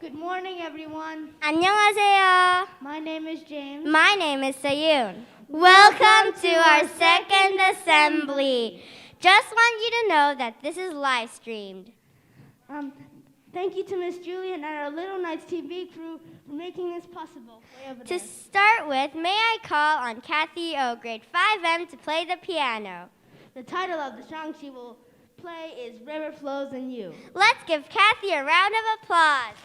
Good morning, everyone. 안녕하세요. My name is James. My name is Sayun. Welcome to our second assembly. Just want you to know that this is live streamed. Thank you to Miss Julian and our Little Knights TV crew for making this possible. To start with, may I call on Kathy O, grade 5M, to play the piano. The title of the song she will play is River Flows in You. Let's give Kathy a round of applause.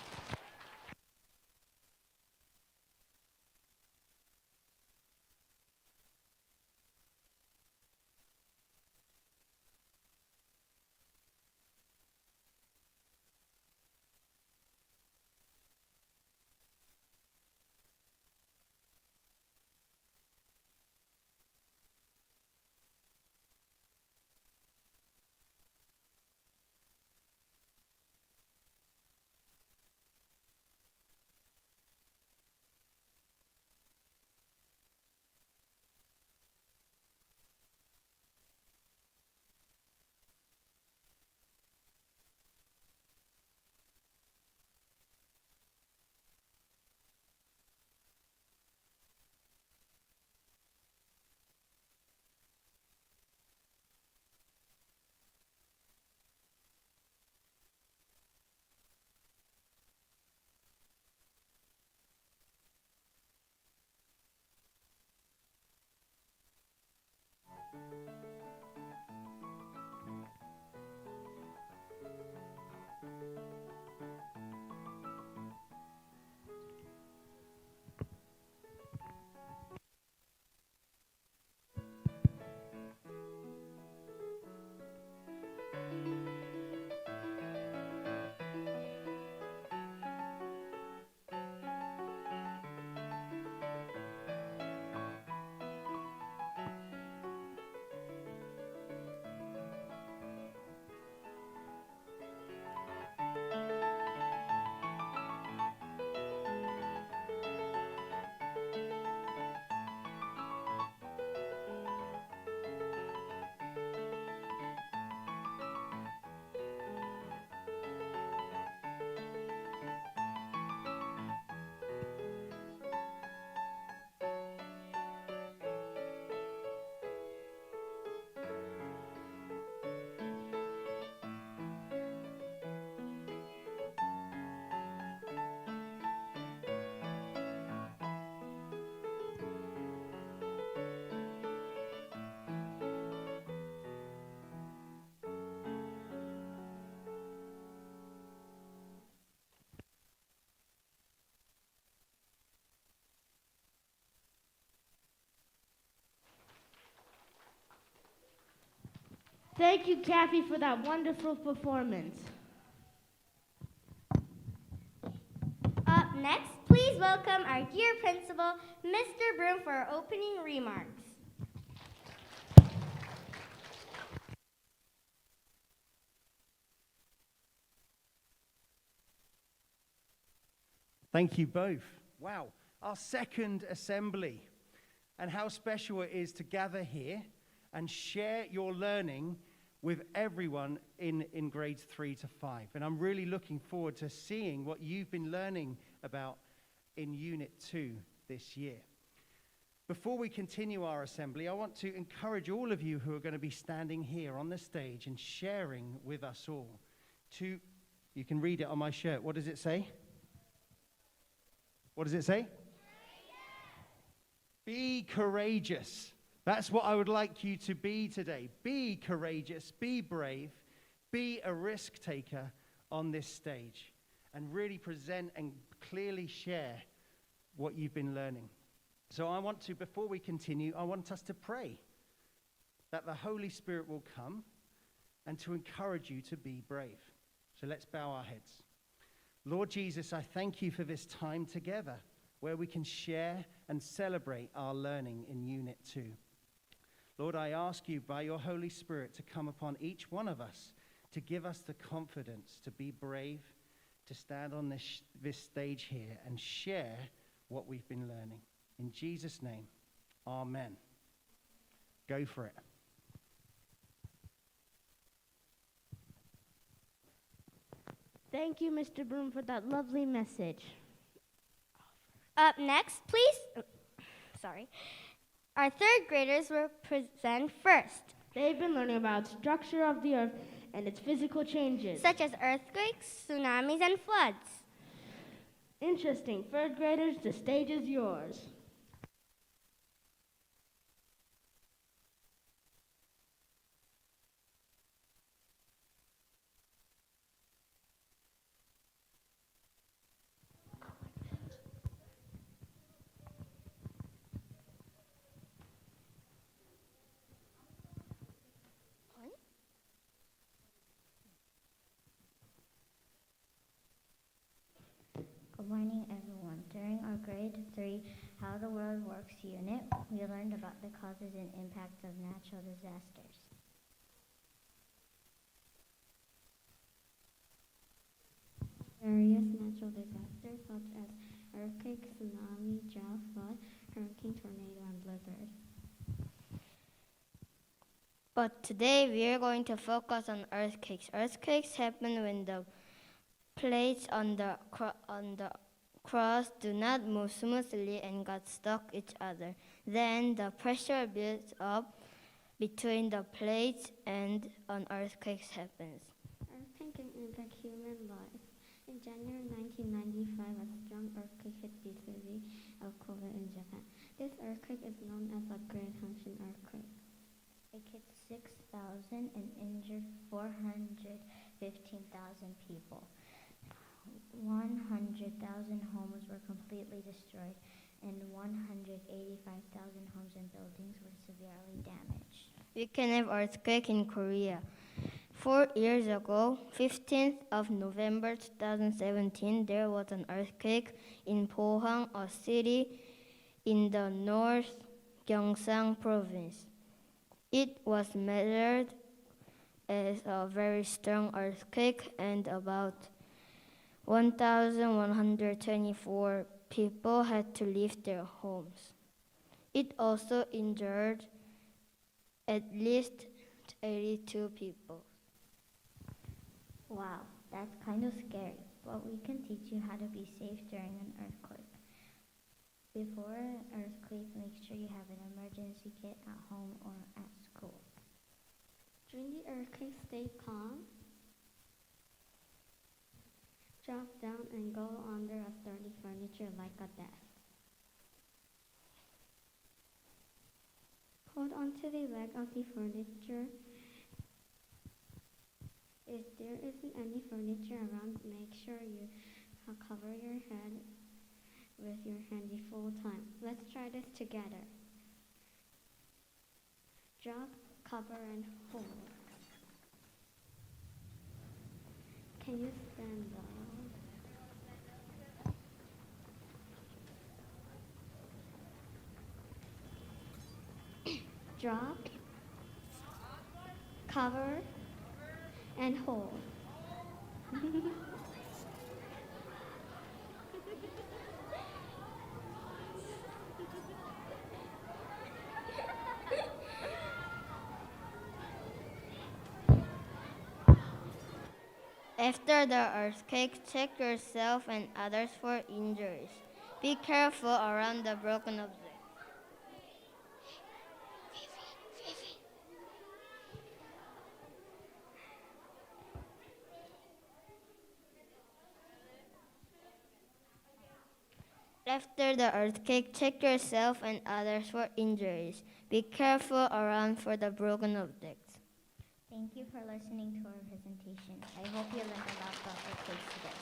Thank you, Kathy, for that wonderful performance. Up next, please welcome our dear principal, Mr. Broom, for our opening remarks. Thank you both. Wow, our second assembly. And how special it is to gather here and share your learning with everyone in grades 3 to 5. And I'm really looking forward to seeing what you've been learning about in Unit 2 this year. Before we continue our assembly, I want to encourage all of you who are going to be standing here on the stage and sharing with us all to, you can read it on my shirt. What does it say? What does it say? Be courageous. That's what I would like you to be today. Be courageous, be brave, be a risk taker on this stage, and really present and clearly share what you've been learning. So I want to, before we continue, I want us to pray that the Holy Spirit will come and to encourage you to be brave. So let's bow our heads. Lord Jesus, I thank you for this time together where we can share and celebrate our learning in Unit 2. Lord, I ask you by your Holy Spirit to come upon each one of us, to give us the confidence to be brave, to stand on this stage here and share what we've been learning. In Jesus' name, amen. Go for it. Thank you, Mr. Broom, for that lovely message. Up next, please. Sorry. Our third graders will present first, They've been learning about structure of the earth and its physical changes. such as earthquakes, tsunamis, and floods. Interesting. Third graders, the stage is yours. Good morning, everyone. During our grade 3 How the World Works unit, we learned about the causes and impacts of natural disasters. Various natural disasters such as earthquake, tsunami, drought, flood, hurricane, tornado, and blizzard. But today we are going to focus on earthquakes. Earthquakes happen when the plates on the crust do not move smoothly and got stuck each other. Then the pressure builds up between the plates and an earthquake happens. Earthquake can impact human life. In January 1995, a strong earthquake hit the city of Kobe in Japan. This earthquake is known as the Great Hanshin earthquake. It hit 6,000 and injured 415,000 people. 100,000 homes were completely destroyed, and 185,000 homes and buildings were severely damaged. We can have earthquake in Korea. 4 years ago, 15th of November 2017, there was an earthquake in Pohang, a city in the North Gyeongsang province. It was measured as a very strong earthquake, and about 1,124 people had to leave their homes. It also injured at least 82 people. Wow, that's kind of scary, but we can teach you how to be safe during an earthquake. Before an earthquake, make sure you have an emergency kit at home or at school. During the earthquake, stay calm. Drop down and go under a sturdy furniture like a desk. Hold onto the leg of the furniture. If there isn't any furniture around, make sure you cover your head with your handy full time. Let's try this together. Drop, cover, and hold. Can you stand up? Drop, cover, and hold. After the earthquake, check yourself and others for injuries. Be careful around the broken objects. After the earthquake, check yourself and others for injuries. Be careful around for the broken objects. Thank you for listening to our presentation. I hope you learned a lot about earthquakes today.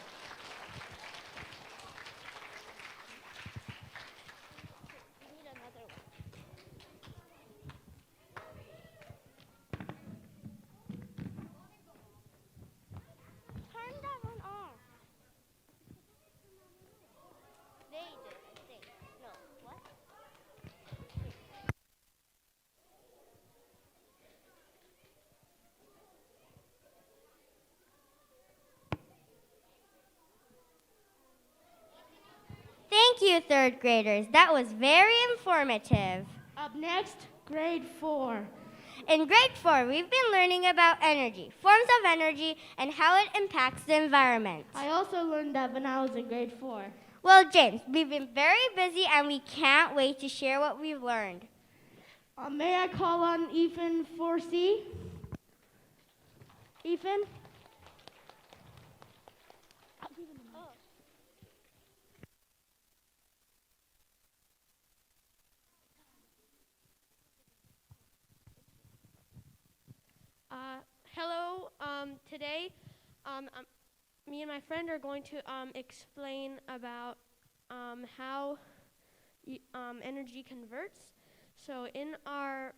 Turn that one off. They did, I think. No, what? Thank you, third graders. That was very informative. Up next, grade 4. In grade 4, we've been learning about energy, forms of energy, and how it impacts the environment. I also learned that when I was in grade 4. Well, James, we've been very busy and we can't wait to share what we've learned. May I call on Ethan 4C? Ethan? Hello. Today, me and my friend are going to explain about how energy converts. So in our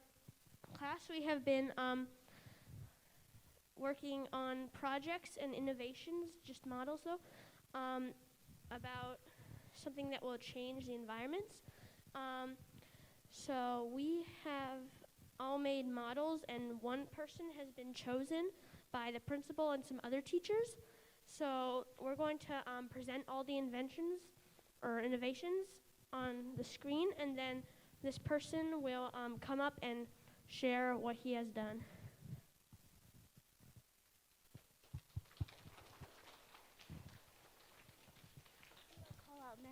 class, we have been working on projects and innovations, just models though, about something that will change the environments. So we have all made models, and one person has been chosen by the principal and some other teachers. So we're going to present all the inventions or innovations on the screen, and then this person will come up and share what he has done. Call out now.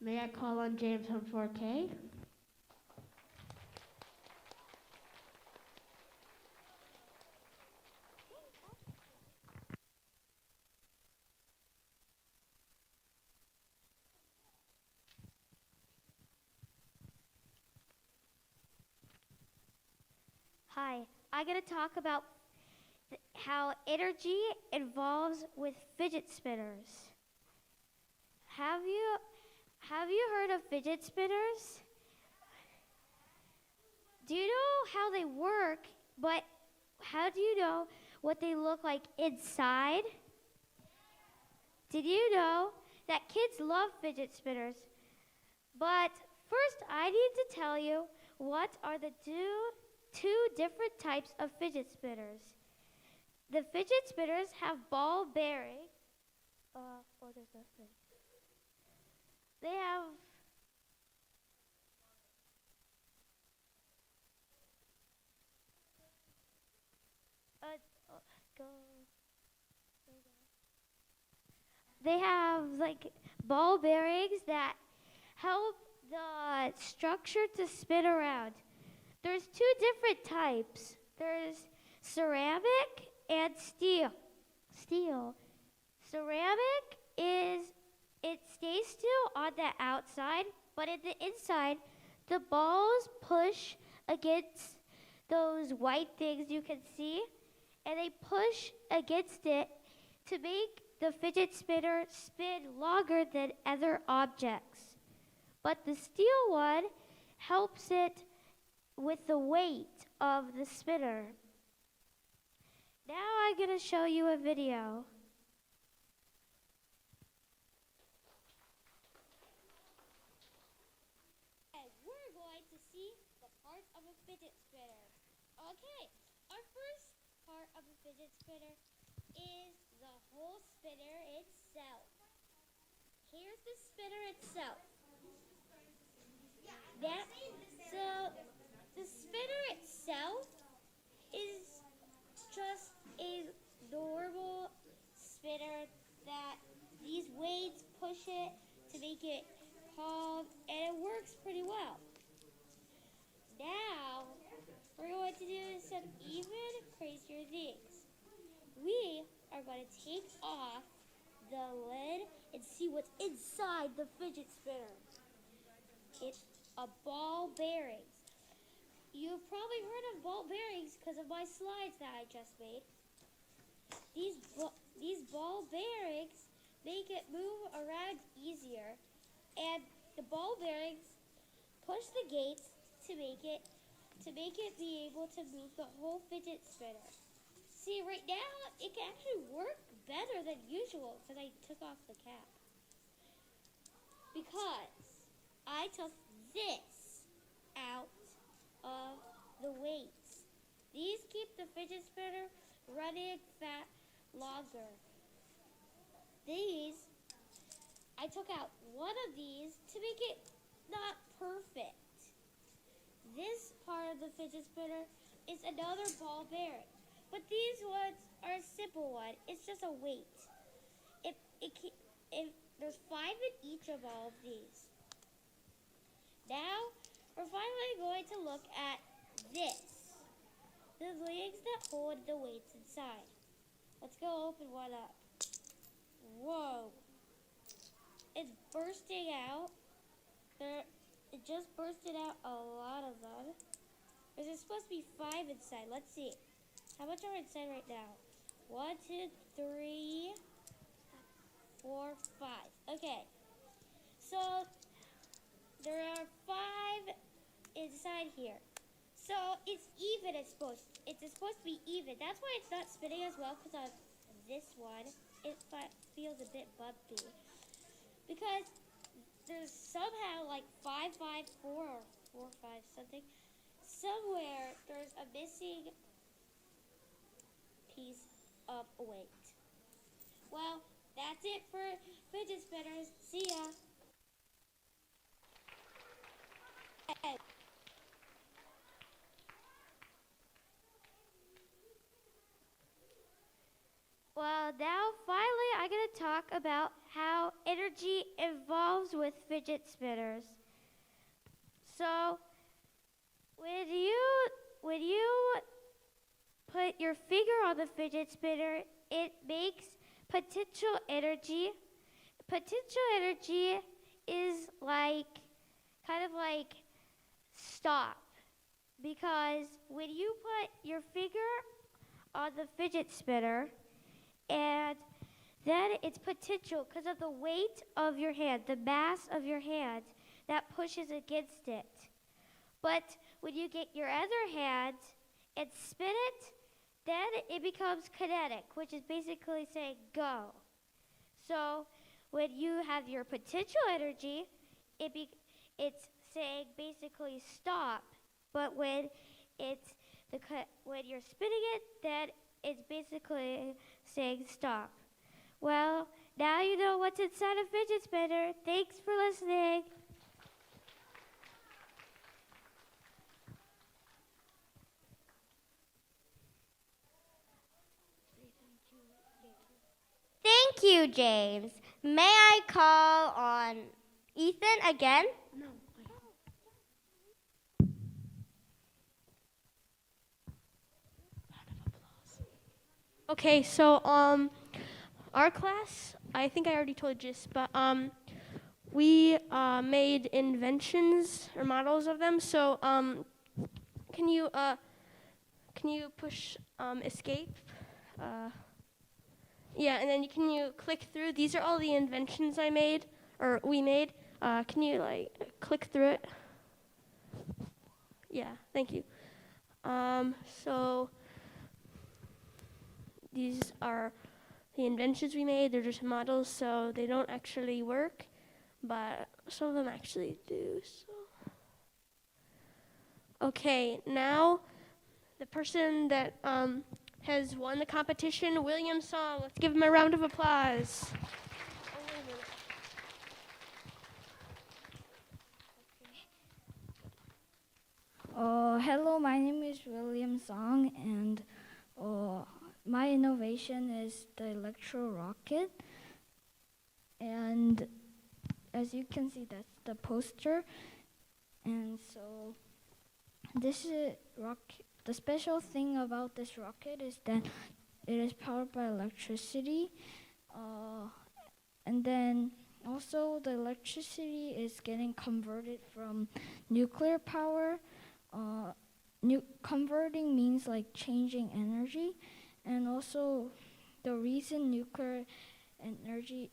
May I call on James from 4K? Hi, I'm going to talk about how energy involves with fidget spinners. Have you heard of fidget spinners? Do you know how they work, but how do you know what they look like inside? Did you know that kids love fidget spinners? But first, I need to tell you what are the two different types of fidget spinners. The fidget spinners have ball bearings. There's nothing. They have They have like ball bearings that help the structure to spin around. There's two different types. There's ceramic and steel. Ceramic it stays still on the outside, but in the inside, the balls push against those white things you can see, and they push against it to make the fidget spinner spin longer than other objects. But the steel one helps it with the weight of the spinner. Now I'm going to show you a video. We're going to see the parts of a fidget spinner. Okay, our first part of a fidget spinner is the whole spinner itself. Here's the spinner itself. So the spinner itself is just a normal spinner that these weights push it to make it calm, and it works pretty well. Now, we're going to do some even crazier things. We are going to take off the lid and see what's inside the fidget spinner. It's a ball bearings. You've probably heard of ball bearings because of my slides that I just made. These ball bearings make it move around easier, and the ball bearings push the gates to make it be able to move the whole fidget spinner. See, right now it can actually work better than usual because I took off the cap. Because I took this out of the weights. These keep the fidget spinner running longer. these, I took out one of these to make it not perfect. This part of the fidget spinner is another ball bearing, but these ones are a simple one. It's just a weight. If there's 5 in each of all of these. Now, we're finally going to look at this. The legs that hold the weights inside. Let's go open one up. Whoa. It's bursting out. It just bursted out a lot of them. There's supposed to be 5 inside. Let's see. How much are inside right now? 1, 2, 3, 4, 5. Okay. So there are 5 inside here. So it's even. It's supposed to be even. That's why it's not spinning as well, because on this one it feels a bit bumpy. Because there's somehow like 5, 5, 4, or 4, 5 something. Somewhere there's a missing piece of weight. Well, that's it for fidget spinners. See ya. Well, now finally I'm going to talk about how energy evolves with fidget spinners. So, when you put your finger on the fidget spinner, it makes potential energy. Potential energy is kind of like stop, because when you put your finger on the fidget spinner, and then it's potential because of the weight of your hand, the mass of your hand that pushes against it. But when you get your other hand and spin it, then it becomes kinetic, which is basically saying go. So when you have your potential energy, it's saying basically stop. But when you're spinning it, then it's basically saying stop. Well, now you know what's inside a fidget spinner. Thanks for listening. Thank you, James. May I call on Ethan again? No. Okay, so our class, I think I already told you this, but we made inventions or models of them. So can you push escape? Yeah, and then can you click through? These are all the inventions I made, or we made. Can you click through it? Yeah, thank you. So these are the inventions we made. They're just models, so they don't actually work, but some of them actually do. So, okay, now the person that has won the competition, William Song. Let's give him a round of applause. Hello, my name is William Song, and my innovation is the electro rocket. And as you can see, that's the poster. And so this is rocket. The special thing about this rocket is that it is powered by electricity. And then also the electricity is getting converted from nuclear power. Converting means like changing energy, and also the reason nuclear energy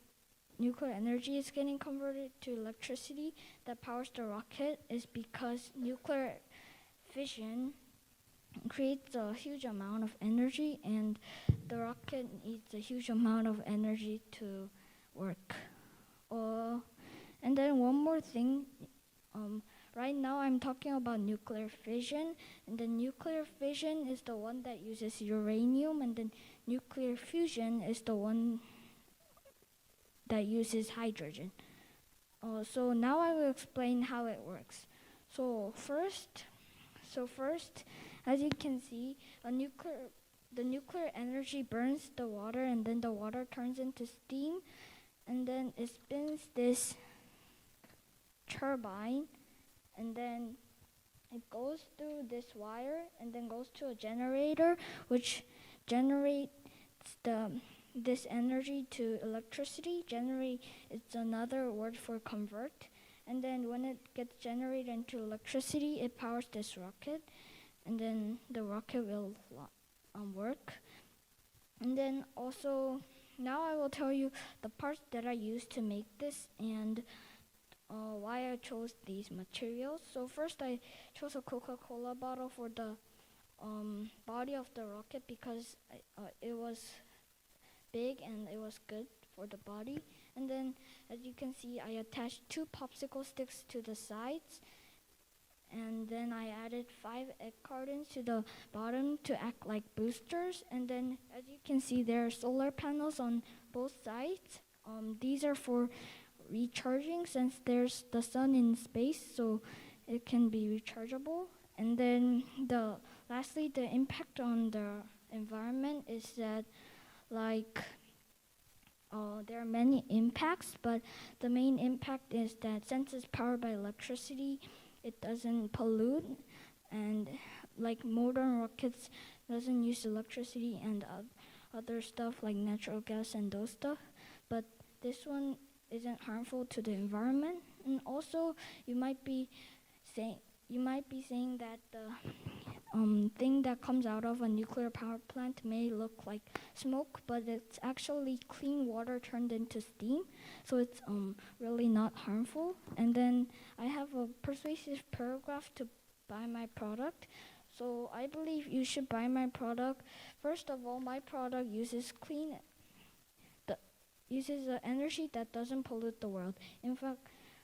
is getting converted to electricity that powers the rocket is because nuclear fission creates a huge amount of energy, and the rocket needs a huge amount of energy to work. And then one more thing. Right now I'm talking about nuclear fission, and the nuclear fission is the one that uses uranium, and then nuclear fusion is the one that uses hydrogen. So now I will explain how it works. So first, as you can see, the nuclear energy burns the water, and then the water turns into steam, and then it spins this turbine, and then it goes through this wire and then goes to a generator, which generates this energy to electricity. Generate, it's another word for convert. And then when it gets generated into electricity, it powers this rocket, and then the rocket will work. And then also, now I will tell you the parts that I used to make this and why I chose these materials. So first I chose a Coca-Cola bottle for the body of the rocket because it was big and it was good for the body. And then, as you can see, I attached 2 popsicle sticks to the sides, and then I added 5 egg cartons to the bottom to act like boosters. And then, as you can see, there are solar panels on both sides. These are for recharging since there's the sun in space, so it can be rechargeable. And then lastly, the impact on the environment is that there are many impacts, but the main impact is that since it's powered by electricity, it doesn't pollute, and like modern rockets doesn't use electricity and other stuff like natural gas and those stuff, but this one isn't harmful to the environment. And also, you might be saying that the thing that comes out of a nuclear power plant may look like smoke, but it's actually clean water turned into steam, so it's really not harmful. And then I have a persuasive paragraph to buy my product. So I believe you should buy my product. First of all, my product uses energy that doesn't pollute the world. In fact,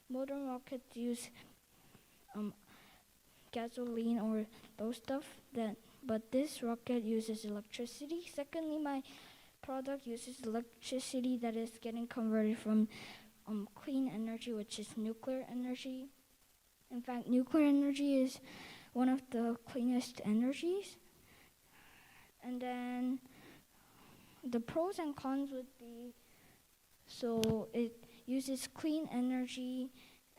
modern rockets use gasoline or those stuff, but this rocket uses electricity. Secondly, my product uses electricity that is getting converted from clean energy, which is nuclear energy. In fact, nuclear energy is one of the cleanest energies. And then the pros and cons would be, so it uses clean energy,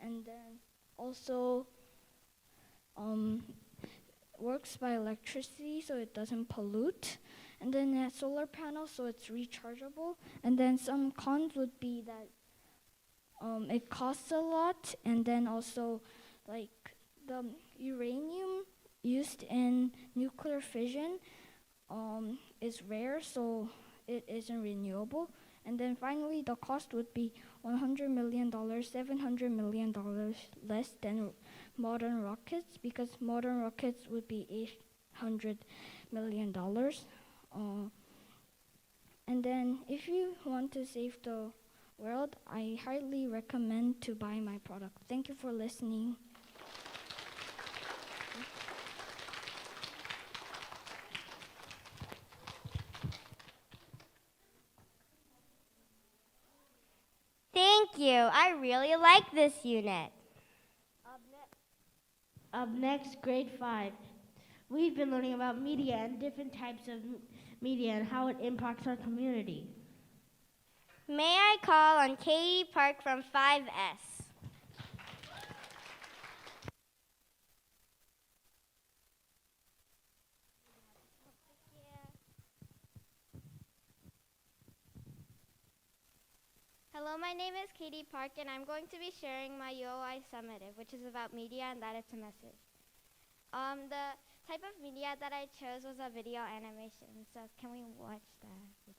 and then also works by electricity, so it doesn't pollute. And then it has solar panels, so it's rechargeable. And then some cons would be that it costs a lot, and then also like the uranium used in nuclear fission is rare, so it isn't renewable. And then finally, the cost would be $100 million, $700 million less than modern rockets, because modern rockets would be $800 million. And then if you want to save the world, I highly recommend to buy my product. Thank you for listening. Thank you. I really like this unit. Up next, grade 5. We've been learning about media and different types of media and how it impacts our community. May I call on Katie Park from 5S? Hello, my name is Katie Park, and I'm going to be sharing my UOI summative, which is about media and that it's a message. The type of media that I chose was a video animation, so can we watch that?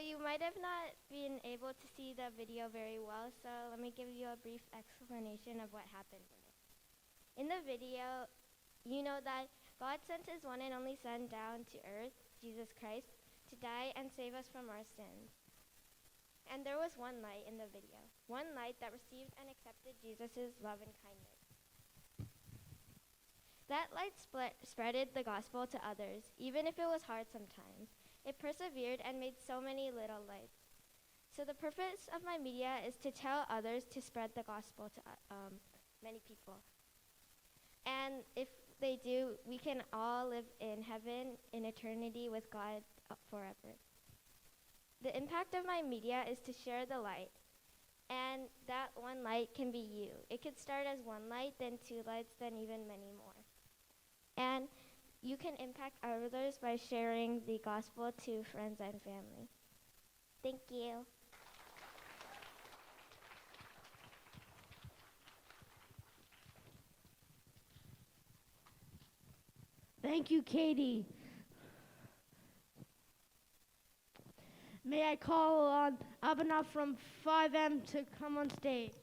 you might have not been able to see the video very well, so let me give you a brief explanation of what happened in it. In the video, you know that God sent his one and only Son down to earth, Jesus Christ, to die and save us from our sins. And there was one light in the video, one light that received and accepted Jesus' love and kindness. That light spreaded the gospel to others, even if it was hard sometimes. It persevered and made so many little lights. So the purpose of my media is to tell others to spread the gospel to many people. And if they do, we can all live in heaven in eternity with God forever. The impact of my media is to share the light. And that one light can be you. It could start as one light, then 2 lights, then even many more. And you can impact others by sharing the gospel to friends and family. Thank you. Thank you, Katie. May I call on Abhinav from 5M to come on stage?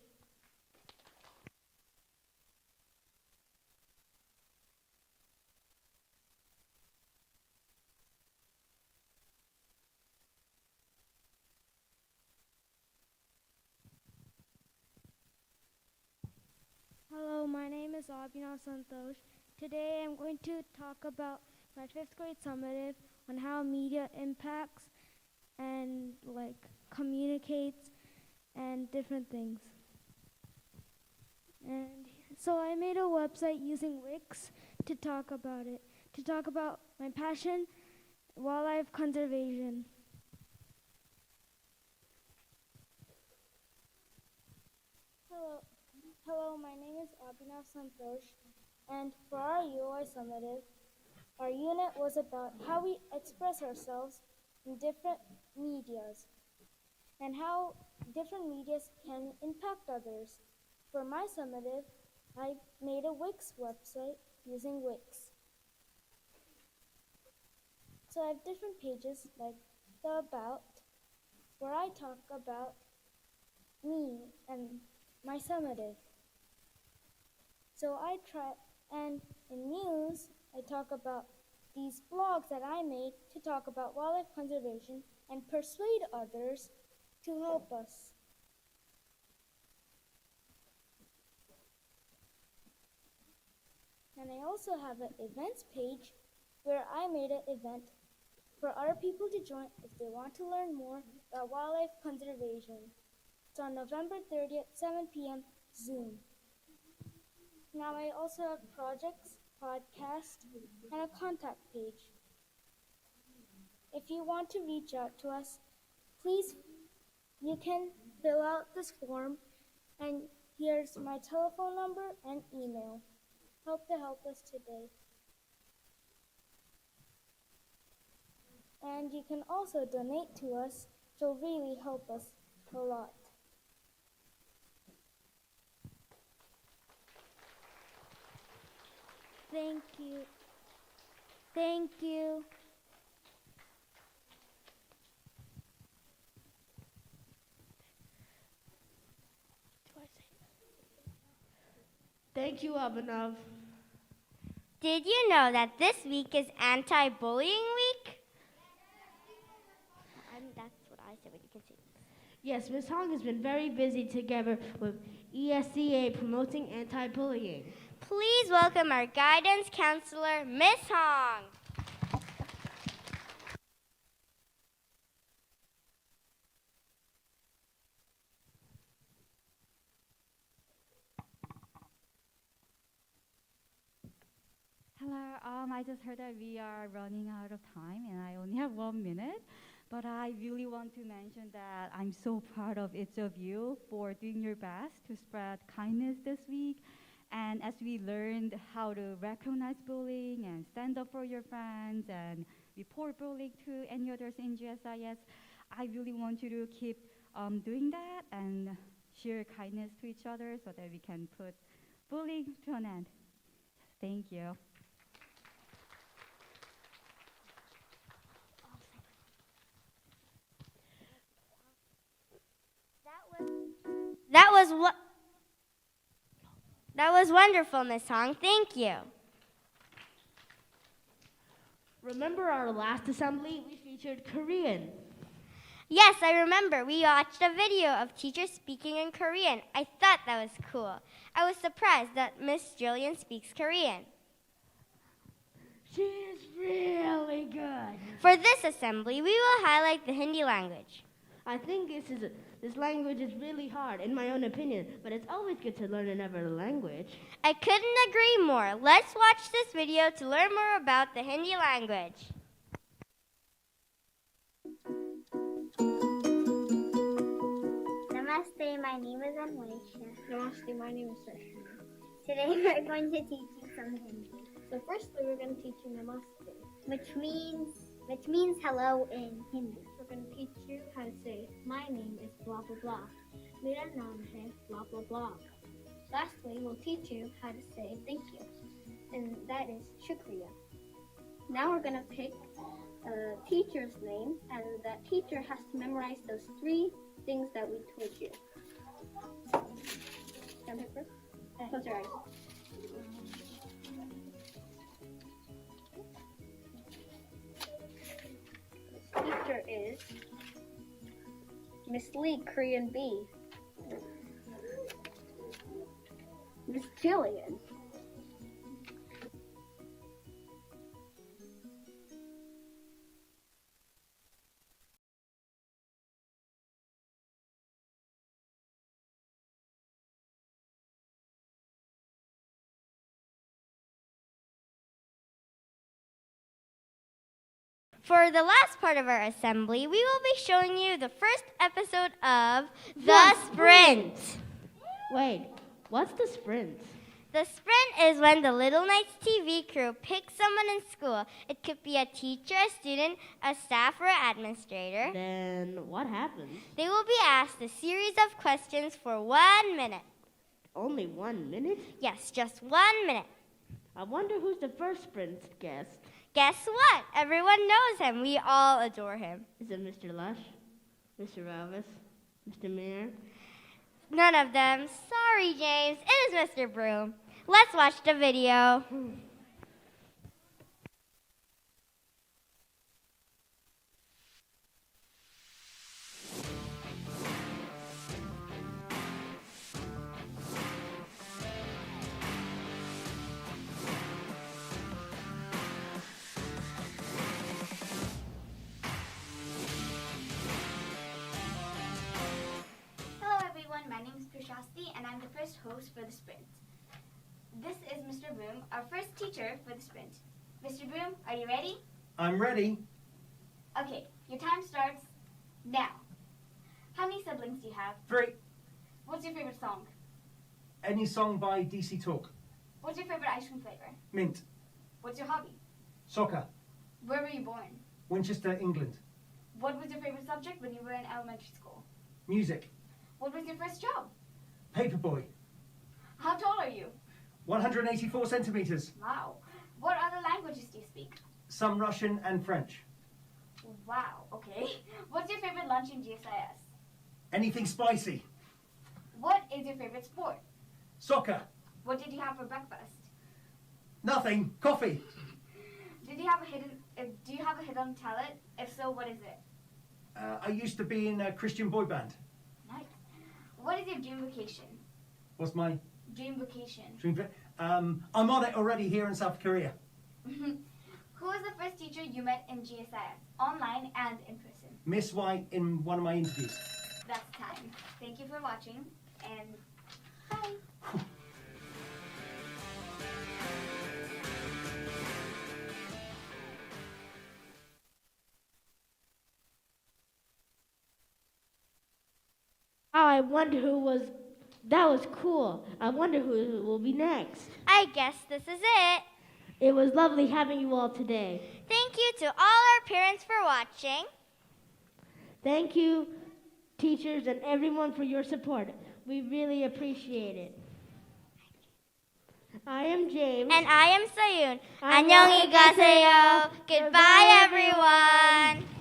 Hello, my name is Abhinav Santosh. Today I'm going to talk about my 5th grade summative on how media impacts and communicates and different things. And so I made a website using Wix to talk about it, to talk about my passion, wildlife conservation. Hello, my name is Abhinav Santosh, and for our UI summative, our unit was about how we express ourselves in different medias and how different medias can impact others. For my summative, I made a Wix website using Wix. So I have different pages like the About, where I talk about me and my summative. And in news, I talk about these blogs that I made to talk about wildlife conservation and persuade others to help us. And I also have an events page where I made an event for our people to join if they want to learn more about wildlife conservation. It's on November 30th, 7 p.m. Zoom. Now I also have projects, podcast, and a contact page. If you want to reach out to us, please, you can fill out this form, and here's my telephone number and email. Hope to help us today. And you can also donate to us, which will really help us a lot. Thank you. Thank you. Thank you, Abhinav. Did you know that this week is anti-bullying week? That's what I said, but you can see. Yes, Ms. Hong has been very busy together with ESCA promoting anti-bullying. Please welcome our guidance counselor, Miss Hong. Hello, I just heard that we are running out of time and I only have 1 minute, but I really want to mention that I'm so proud of each of you for doing your best to spread kindness this week. And as we learned how to recognize bullying and stand up for your friends and report bullying to any others in GSIS, I really want you to keep doing that and share kindness to each other so that we can put bullying to an end. Thank you. That was wonderful, Miss Hong. Thank you. Remember our last assembly? We featured Korean. Yes, I remember. We watched a video of teachers speaking in Korean. I thought that was cool. I was surprised that Miss Jillian speaks Korean. She is really good. For this assembly, we will highlight the Hindi language. I think this language is really hard, in my own opinion, but it's always good to learn another language. I couldn't agree more. Let's watch this video to learn more about the Hindi language. Namaste, my name is Anwaisha. Namaste, my name is Session. Today we're going to teach you some Hindi. So firstly, we're going to teach you Namaste. Which means hello in Hindi. We're going to teach you how to say, my name is blah blah blah. Mera naam hai blah blah blah. Lastly, we'll teach you how to say thank you. And that is shukriya. Now we're going to pick a teacher's name, and that teacher has to memorize those 3 things that we told you. Can I pick first? Close your eyes. Teacher is Miss Lee, Korean B. Miss Jillian. For the last part of our assembly, we will be showing you the first episode of The Sprint. Wait, what's the sprint? The sprint is when the Little Knights TV crew picks someone in school. It could be a teacher, a student, a staff, or an administrator. Then what happens? They will be asked a series of questions for 1 minute. Only 1 minute? Yes, just 1 minute. I wonder who's the first sprint guest. Guess what? Everyone knows him. We all adore him. Is it Mr. Lush? Mr. Elvis? Mr. Mayor? None of them. Sorry, James. It is Mr. Broom. Let's watch the video. My name is Prashasti, and I'm the first host for the sprint. This is Mr. Broom, our first teacher for the sprint. Mr. Broom, are you ready? I'm ready. Okay, your time starts now. How many siblings do you have? 3. What's your favorite song? Any song by DC Talk. What's your favorite ice cream flavor? Mint. What's your hobby? Soccer. Where were you born? Winchester, England. What was your favorite subject when you were in elementary school? Music. What was your first job? Paperboy. How tall are you? 184 centimeters. Wow. What other languages do you speak? Some Russian and French. Wow, okay. What's your favorite lunch in GSIS? Anything spicy. What is your favorite sport? Soccer. What did you have for breakfast? Nothing. Coffee. Do you have a hidden talent? If so, what is it? I used to be in a Christian boy band. Nice. What is your dream vacation? What's my Dream vacation. dream? I'm on it already here in South Korea. Who was the first teacher you met in GSIS, online and in person? Miss White in one of my interviews. That's time. Thank you for watching, and bye. Oh, I wonder that was cool. I wonder who will be next. I guess this is it. It was lovely having you all today. Thank you to all our parents for watching. Thank you, teachers and everyone, for your support. We really appreciate it. I am James. And I am Sayun. 안녕히 가세요. Goodbye, everyone.